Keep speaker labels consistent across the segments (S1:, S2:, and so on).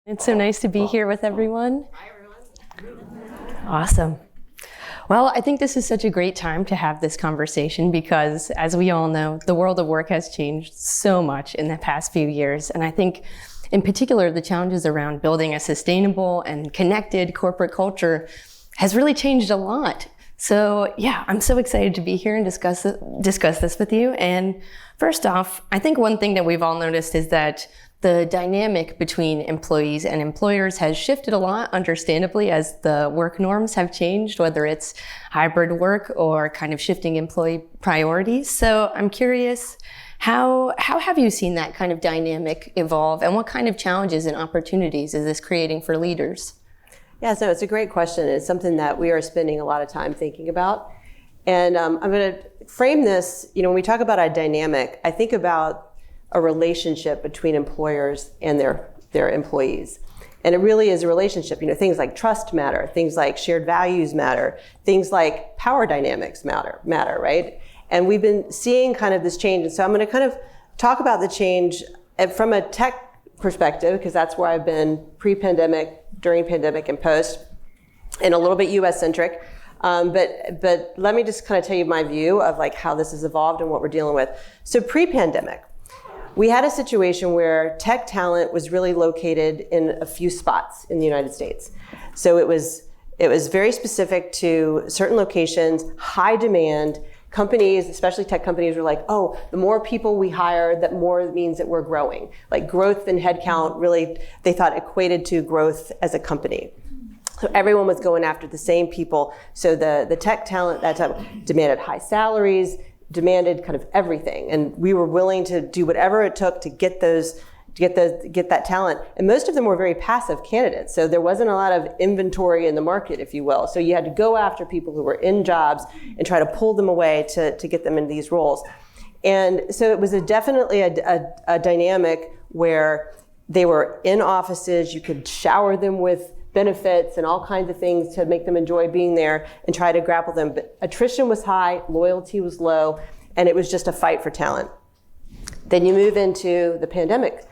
S1: It's so nice to be here with everyone.
S2: Hi, everyone.
S1: Awesome. Well, I think this is such a great time to have this conversation because, as we all know, the world of work has changed so much in the past few years. And I think, in particular, the challenges around building a sustainable and connected corporate culture has really changed a lot. So yeah, I'm so excited to be here and discuss this with you. And first off, I think one thing that we've all noticed is that the dynamic between employees and employers has shifted a lot, understandably, as the work norms have changed, whether it's hybrid work or kind of shifting employee priorities. So I'm curious, how have you seen that kind of dynamic evolve, and what kind of challenges and opportunities is this creating for leaders?
S2: Yeah, so it's a great question. It's something that we are spending a lot of time thinking about. And I'm going to frame this, when we talk about a dynamic, I think about a relationship between employers and their employees. And it really is a relationship. Things like trust matter, things like shared values matter, things like power dynamics matter, right? And we've been seeing kind of this change. And so I'm going to kind of talk about the change from a tech perspective, because that's where I've been pre-pandemic, during pandemic, and post, and a little bit US-centric. But let me just kind of tell you my view of like how this has evolved and what we're dealing with. So pre-pandemic, we had a situation where tech talent was really located in a few spots in the United States. So it was very specific to certain locations, high demand. Companies, especially tech companies, were like, oh, the more people we hire, that more means that we're growing. Like growth in headcount really, they thought, equated to growth as a company. So everyone was going after the same people. So the tech talent that time demanded high salaries, demanded kind of everything, and we were willing to do whatever it took to get that talent. And most of them were very passive candidates, so there wasn't a lot of inventory in the market, if you will. So you had to go after people who were in jobs and try to pull them away to get them into these roles. And so it was definitely a dynamic where they were in offices. You could shower them with benefits and all kinds of things to make them enjoy being there and try to grapple them. But attrition was high, loyalty was low, and it was just a fight for talent. Then you move into the pandemic,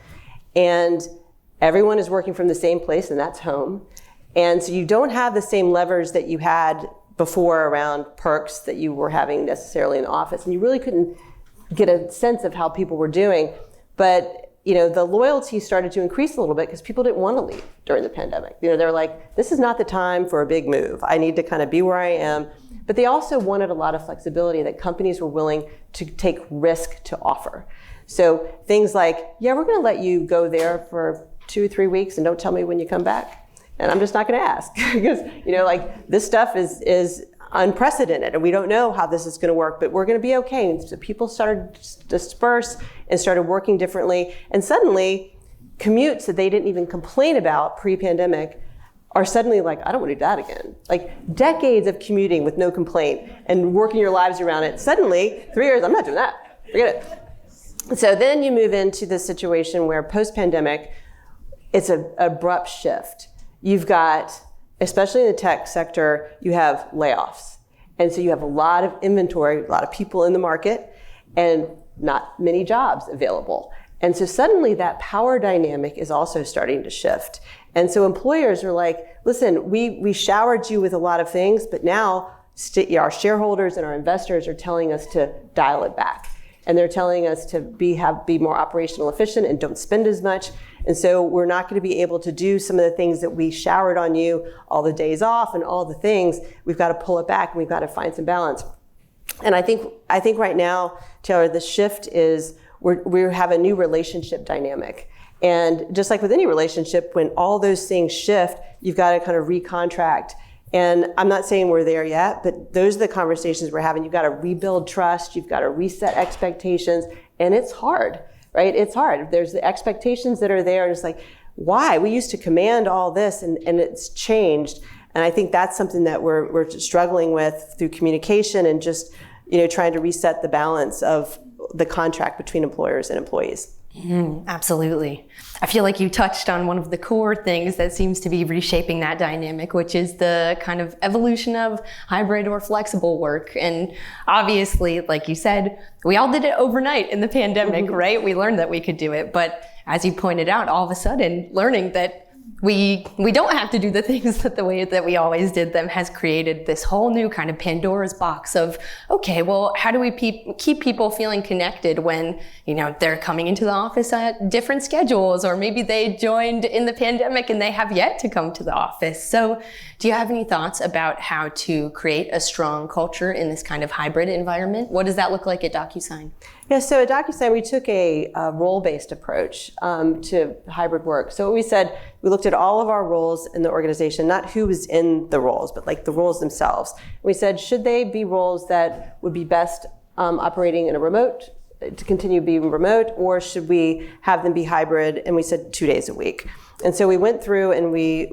S2: and everyone is working from the same place, and that's home. And so you don't have the same levers that you had before around perks that you were having necessarily in the office, and you really couldn't get a sense of how people were doing. But the loyalty started to increase a little bit because people didn't want to leave during the pandemic. They're like, this is not the time for a big move. I need to kind of be where I am. But they also wanted a lot of flexibility that companies were willing to take risk to offer. So things like, yeah, we're going to let you go there for 2 or 3 weeks and don't tell me when you come back. And I'm just not going to ask because, this stuff is unprecedented, and we don't know how this is going to work, but we're going to be okay. And so people started to disperse and started working differently. And suddenly, commutes that they didn't even complain about pre-pandemic are suddenly like, I don't want to do that again. Like decades of commuting with no complaint and working your lives around it. Suddenly, 3 years, I'm not doing that. Forget it. So then you move into the situation where post-pandemic, it's an abrupt shift. You've got, especially in the tech sector, you have layoffs. And so you have a lot of inventory, a lot of people in the market, and not many jobs available. And so suddenly that power dynamic is also starting to shift. And so employers are like, listen, we showered you with a lot of things, but now our shareholders and our investors are telling us to dial it back. And they're telling us to be more operational efficient and don't spend as much. And so we're not going to be able to do some of the things that we showered on you, all the days off and all the things. We've got to pull it back, and we've got to find some balance. And I think right now, Taylor, the shift is we have a new relationship dynamic. And just like with any relationship, when all those things shift, you've got to kind of recontract. And I'm not saying we're there yet, but those are the conversations we're having. You've got to rebuild trust. You've got to reset expectations. And it's hard, right? It's hard. There's the expectations that are there. And it's like, why? We used to command all this, and it's changed. And I think that's something that we're struggling with through communication and just trying to reset the balance of the contract between employers and employees.
S1: Absolutely. I feel like you touched on one of the core things that seems to be reshaping that dynamic, which is the kind of evolution of hybrid or flexible work. And obviously, like you said, we all did it overnight in the pandemic, right? We learned that we could do it. But as you pointed out, all of a sudden, learning that we don't have to do the things that the way that we always did them has created this whole new kind of Pandora's box of, okay, well, how do we keep people feeling connected when, they're coming into the office at different schedules, or maybe they joined in the pandemic and they have yet to come to the office. So do you have any thoughts about how to create a strong culture in this kind of hybrid environment? What does that look like at DocuSign?
S2: Yeah, so at DocuSign, we took a role-based approach to hybrid work. So what we said, we looked at all of our roles in the organization, not who was in the roles, but like the roles themselves. We said, should they be roles that would be best operating in a remote, to continue being remote, or should we have them be hybrid? And we said 2 days a week. And so we went through and we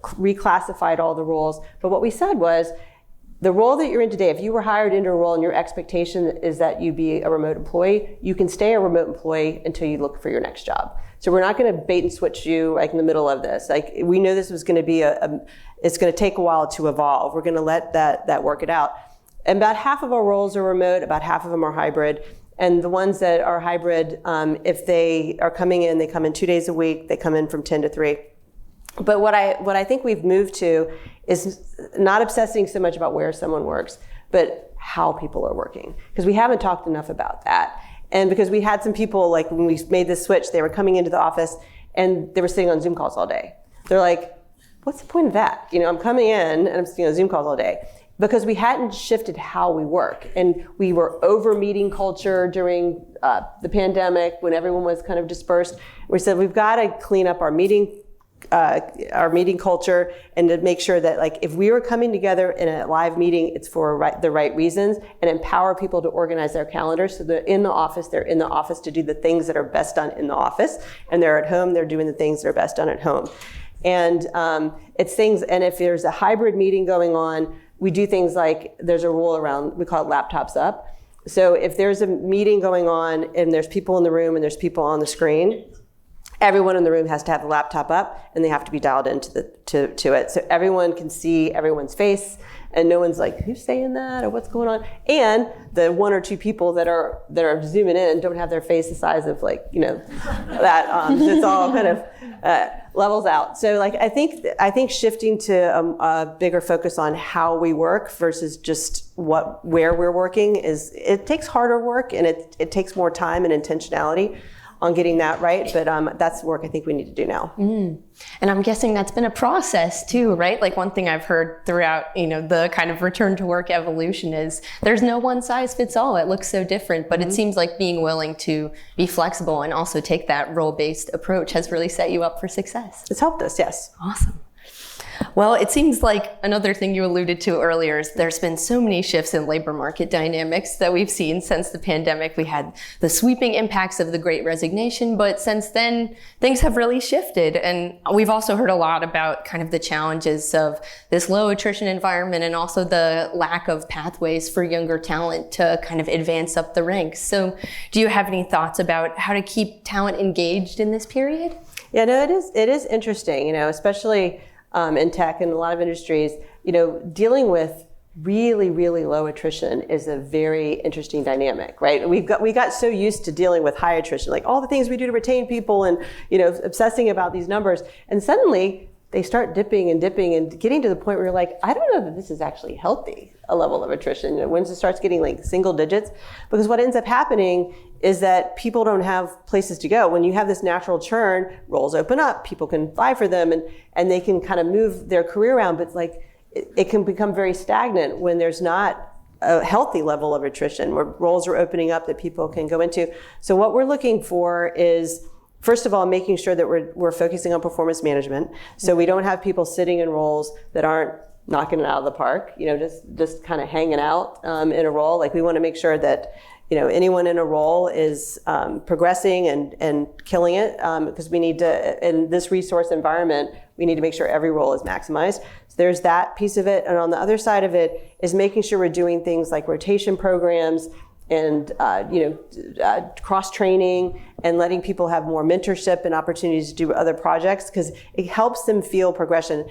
S2: reclassified all the roles. But what we said was, the role that you're in today, if you were hired into a role and your expectation is that you be a remote employee, you can stay a remote employee until you look for your next job. So we're not going to bait and switch you like in the middle of this. Like, we know this was going to be it's going to take a while to evolve. We're going to let that work it out. And about half of our roles are remote, about half of them are hybrid. And the ones that are hybrid, if they are coming in, they come in 2 days a week, they come in from 10 to 3. But what I think we've moved to is not obsessing so much about where someone works, but how people are working. Because we haven't talked enough about that. And because we had some people, like when we made this switch, they were coming into the office and they were sitting on Zoom calls all day. They're like, what's the point of that? I'm coming in and I'm sitting on Zoom calls all day. Because we hadn't shifted how we work. And we were over meeting culture during the pandemic when everyone was kind of dispersed. We said, we've got to clean up our meeting culture, and to make sure that, like, if we were coming together in a live meeting, it's for the right reasons, and empower people to organize their calendars so they're in the office to do the things that are best done in the office, and they're at home, they're doing the things that are best done at home. And it's things, and if there's a hybrid meeting going on, we do things like, there's a rule around, we call it laptops up. So if there's a meeting going on and there's people in the room and there's people on the screen, everyone in the room has to have the laptop up and they have to be dialed into to it. So everyone can see everyone's face and no one's like, who's saying that or what's going on? And the one or two people that are zooming in don't have their face the size of that. So it's all kind of levels out. So I think shifting to a bigger focus on how we work versus just where we're working it takes harder work and it takes more time and intentionality on getting that right, but that's work I think we need to do now.
S1: And I'm guessing that's been a process too, right? Like, one thing I've heard throughout, the kind of return to work evolution is there's no one size fits all. It looks so different, but it seems like being willing to be flexible and also take that role-based approach has really set you up for success.
S2: It's helped us, yes.
S1: Awesome. Well, it seems like another thing you alluded to earlier is there's been so many shifts in labor market dynamics that we've seen since the pandemic. We had the sweeping impacts of the Great Resignation, but since then, things have really shifted. And we've also heard a lot about kind of the challenges of this low attrition environment and also the lack of pathways for younger talent to kind of advance up the ranks. So do you have any thoughts about how to keep talent engaged in this period?
S2: Yeah, no, it is interesting, especially in tech and a lot of industries, dealing with really, really low attrition is a very interesting dynamic, right? We got so used to dealing with high attrition, like all the things we do to retain people and, obsessing about these numbers. And suddenly they start dipping and getting to the point where you're like, I don't know that this is actually healthy, a level of attrition. Once it starts getting like single digits, because what ends up happening is that people don't have places to go. When you have this natural churn, roles open up, people can apply for them and they can kind of move their career around, but it can become very stagnant when there's not a healthy level of attrition where roles are opening up that people can go into. So what we're looking for is, first of all, making sure that we're focusing on performance management. So we don't have people sitting in roles that aren't knocking it out of the park, just kind of hanging out in a role. Like, we want to make sure that anyone in a role is progressing and killing it, because we need to, in this resource environment, we need to make sure every role is maximized. So there's that piece of it. And on the other side of it is making sure we're doing things like rotation programs and cross-training and letting people have more mentorship and opportunities to do other projects, because it helps them feel progression.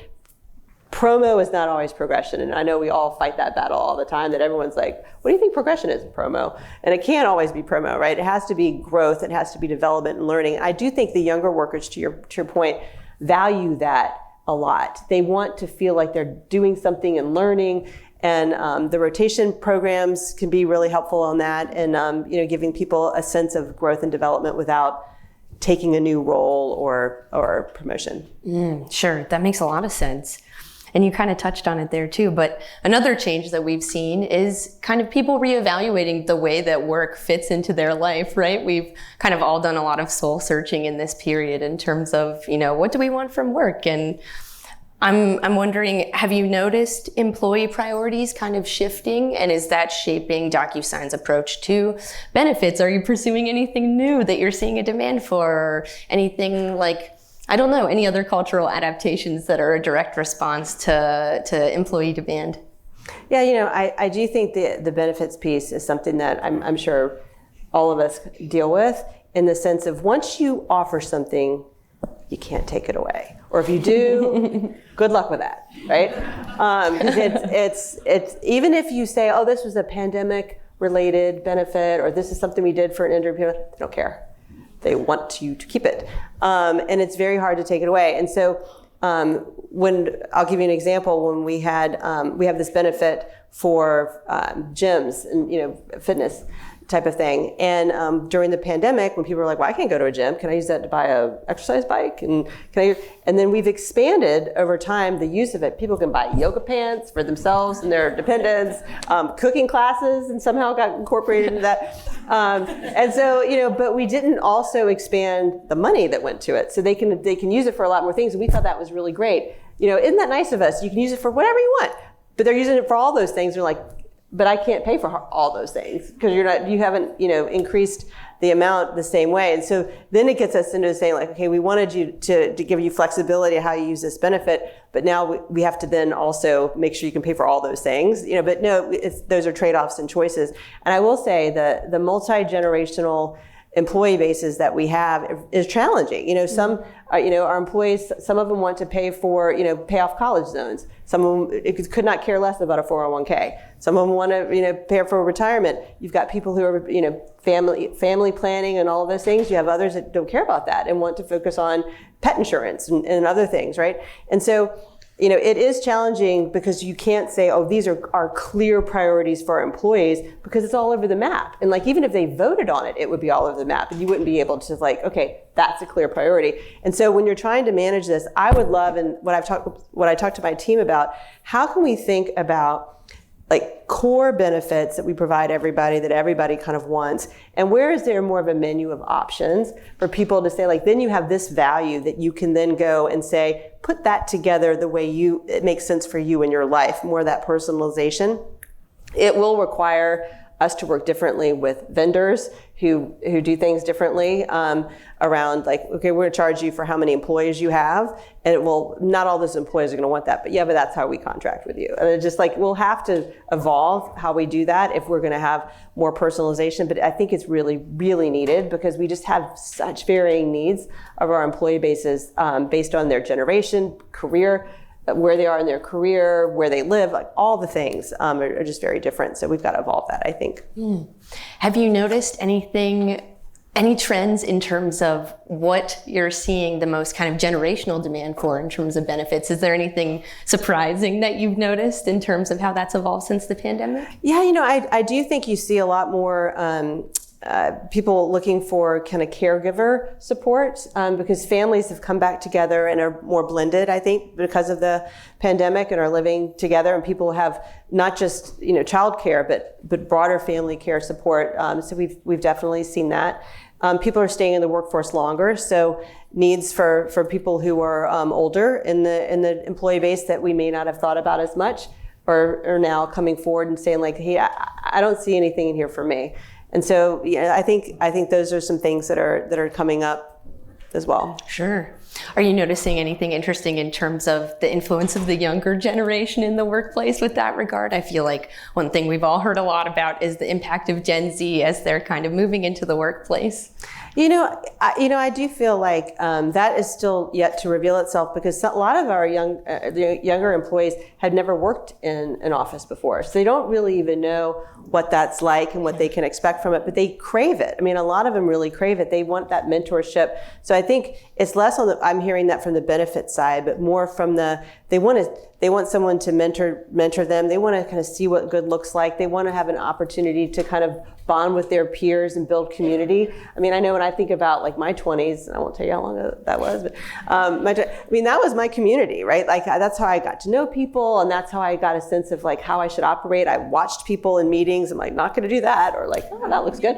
S2: Promo is not always progression, and I know we all fight that battle all the time, that everyone's like, what do you think progression is in promo? And it can't always be promo, right? It has to be growth, it has to be development and learning. I do think the younger workers, to your point, value that a lot. They want to feel like they're doing something and learning. And the rotation programs can be really helpful on that, and giving people a sense of growth and development without taking a new role or promotion.
S1: Sure, that makes a lot of sense. And you kind of touched on it there too, but another change that we've seen is kind of people reevaluating the way that work fits into their life, right? We've kind of all done a lot of soul searching in this period in terms of, what do we want from work? And I'm wondering, have you noticed employee priorities kind of shifting, and is that shaping DocuSign's approach to benefits? Are you pursuing anything new that you're seeing a demand for, or anything like, I don't know, any other cultural adaptations that are a direct response to employee demand?
S2: Yeah, I do think the benefits piece is something that I'm sure all of us deal with, in the sense of once you offer something, you can't take it away. Or if you do, good luck with that, right? It's even if you say, oh, this was a pandemic related benefit, or this is something we did for an interview, they don't care. They want you to keep it. And it's very hard to take it away. And so when I'll give you an example, when we have this benefit for gyms and fitness type of thing. And during the pandemic, when people were like, well, I can't go to a gym. Can I use that to buy a exercise bike? And then we've expanded over time the use of it. People can buy yoga pants for themselves and their dependents, cooking classes, and somehow got incorporated into that. And so, but we didn't also expand the money that went to it. So they can use it for a lot more things. And we thought that was really great. Isn't that nice of us? You can use it for whatever you want. But they're using it for all those things. They're like, but I can't pay for all those things because you haven't increased the amount the same way. And so then it gets us into saying like, okay, we wanted you to give you flexibility of how you use this benefit, but now we have to then also make sure you can pay for all those things. But no, those are trade-offs and choices. And I will say the multi-generational employee bases that we have is challenging. Some, our employees, some of them want to pay off college loans. Some of them could not care less about a 401k. Some of them want to, pay for retirement. You've got people who are, family planning and all of those things. You have others that don't care about that and want to focus on pet insurance and other things, right? And so, it is challenging because you can't say, oh, these are our clear priorities for our employees, because it's all over the map. And even if they voted on it, it would be all over the map. And you wouldn't be able to okay, that's a clear priority. And so when you're trying to manage this, I would love, and what I talked to my team about, how can we think about core benefits that we provide everybody, that everybody kind of wants, and where is there more of a menu of options for people to say, then you have this value that you can then go and say, put that together the way it makes sense for you in your life, more of that personalization. It will require us to work differently with vendors who do things differently around okay, we're going to charge you for how many employees you have, and not all those employees are going to want that, but that's how we contract with you. And it's just we'll have to evolve how we do that if we're going to have more personalization. But I think it's really, really needed, because we just have such varying needs of our employee bases based on their generation, career, where they are in their career, where they live, all the things are just very different. So we've got to evolve that, I think.
S1: Have you noticed any trends in terms of what you're seeing the most kind of generational demand for in terms of benefits? Is there anything surprising that you've noticed in terms of how that's evolved since the pandemic?
S2: Yeah, I do think you see a lot more people looking for kind of caregiver support because families have come back together and are more blended, I think, because of the pandemic, and are living together, and people have not just childcare but broader family care support. So we've definitely seen that. People are staying in the workforce longer, so needs for people who are older in the employee base that we may not have thought about as much are now coming forward and saying hey, I don't see anything in here for me. And so, I think those are some things that are coming up as well.
S1: Sure. Are you noticing anything interesting in terms of the influence of the younger generation in the workplace with that regard? I feel like one thing we've all heard a lot about is the impact of Gen Z as they're kind of moving into the workplace.
S2: I do feel like that is still yet to reveal itself, because a lot of our the younger employees had never worked in an office before. So they don't really even know what that's like and what they can expect from it, but they crave it. I mean, a lot of them really crave it. They want that mentorship. So I think it's less on I'm hearing that from the benefit side, but more from they want someone to mentor them. They want to kind of see what good looks like. They want to have an opportunity to kind of bond with their peers and build community. I mean, I know when I think about like my 20s, I won't tell you how long that was, but that was my community, right? Like that's how I got to know people, and that's how I got a sense of like how I should operate. I watched people in meetings. I'm like, not going to do that, or like, oh, that looks good.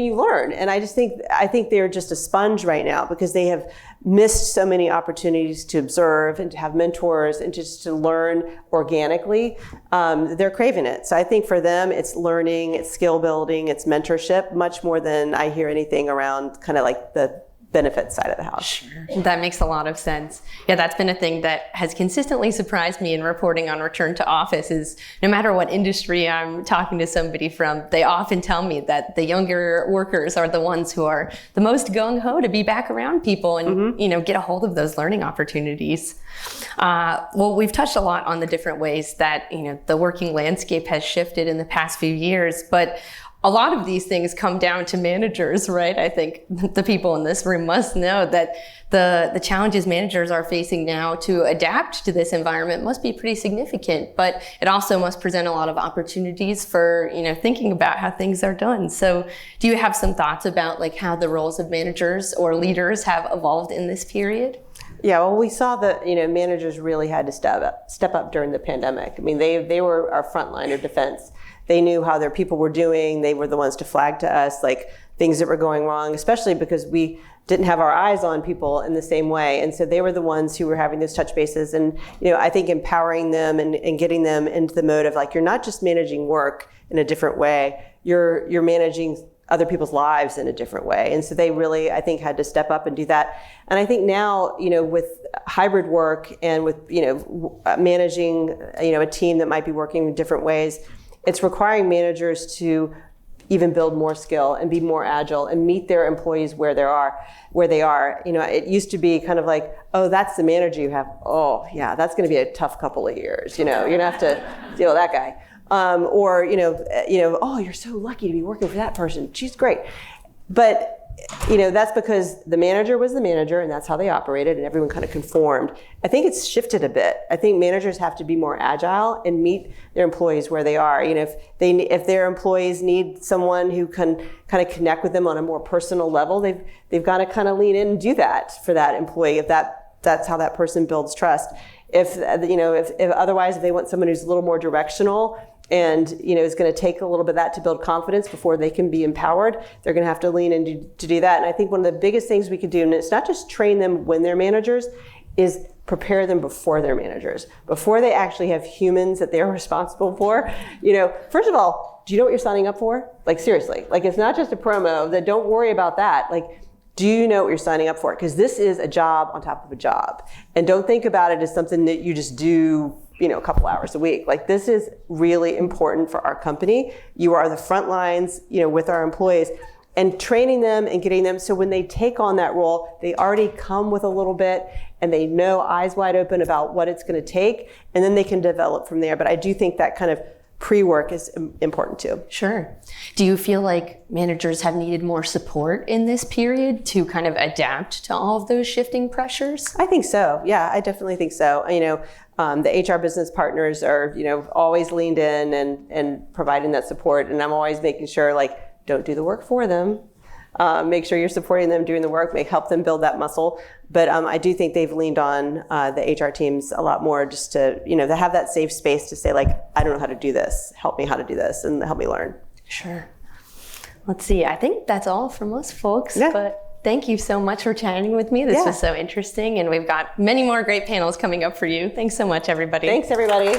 S2: You learn, and I think they're just a sponge right now, because they have missed so many opportunities to observe and to have mentors and just to learn organically. They're craving it. So I think for them, it's learning, it's skill building, it's mentorship, much more than I hear anything around kind of like the benefit side of the house.
S1: Sure. That makes a lot of sense. Yeah, that's been a thing that has consistently surprised me in reporting on return to office is no matter what industry I'm talking to somebody from, they often tell me that the younger workers are the ones who are the most gung-ho to be back around people and, get a hold of those learning opportunities. Well, we've touched a lot on the different ways that, the working landscape has shifted in the past few years, but a lot of these things come down to managers, right? I think the people in this room must know that the challenges managers are facing now to adapt to this environment must be pretty significant, but it also must present a lot of opportunities for, thinking about how things are done. So do you have some thoughts about like how the roles of managers or leaders have evolved in this period?
S2: Yeah, well, we saw that managers really had to step up during the pandemic. I mean, they were our front line of defense. They knew how their people were doing. They were the ones to flag to us like things that were going wrong, especially because we didn't have our eyes on people in the same way. And so they were the ones who were having those touch bases. And I think empowering them and getting them into the mode of like, you're not just managing work in a different way, you're managing other people's lives in a different way. And so they really, I think, had to step up and do that. And I think now, with hybrid work and with, managing, a team that might be working in different ways, it's requiring managers to even build more skill and be more agile and meet their employees where they are. It used to be kind of like, oh, that's the manager you have. Oh, yeah, that's going to be a tough couple of years. You're going to have to deal with that guy. Oh, you're so lucky to be working for that person. She's great. But that's because the manager was the manager and that's how they operated and everyone kind of conformed. I think it's shifted a bit. I think managers have to be more agile and meet their employees where they are. If their employees need someone who can kind of connect with them on a more personal level, they've got to kind of lean in and do that for that employee if that's how that person builds trust. If otherwise, if they want someone who's a little more directional and is going to take a little bit of that to build confidence before they can be empowered, they're going to have to lean in to do that. And I think one of the biggest things we could do, and it's not just train them when they're managers, is prepare them before they're managers, before they actually have humans that they're responsible for. First of all, do you know what you're signing up for? Like seriously, like it's not just a promo. That don't worry about that. Like, do you know what you're signing up for? Because this is a job on top of a job, and don't think about it as something that you just do a couple hours a week. Like this is really important for our company. You are the front lines, with our employees, and training them and getting them so when they take on that role, they already come with a little bit and they know eyes wide open about what it's going to take, and then they can develop from there. But I do think that kind of pre-work is important too.
S1: Sure. Do you feel like managers have needed more support in this period to kind of adapt to all of those shifting pressures?
S2: I think so. Yeah, I definitely think so. The HR business partners are, always leaned in and providing that support. And I'm always making sure, like, don't do the work for them. Make sure you're supporting them doing the work, help them build that muscle. But I do think they've leaned on the HR teams a lot more just to, to have that safe space to say, like, I don't know how to do this. Help me how to do this and help me learn.
S1: Sure. Let's see. I think that's all from most folks.
S2: Yeah.
S1: But thank you so much for chatting with me. This was so interesting. And we've got many more great panels coming up for you. Thanks so much, everybody.
S2: Thanks, everybody.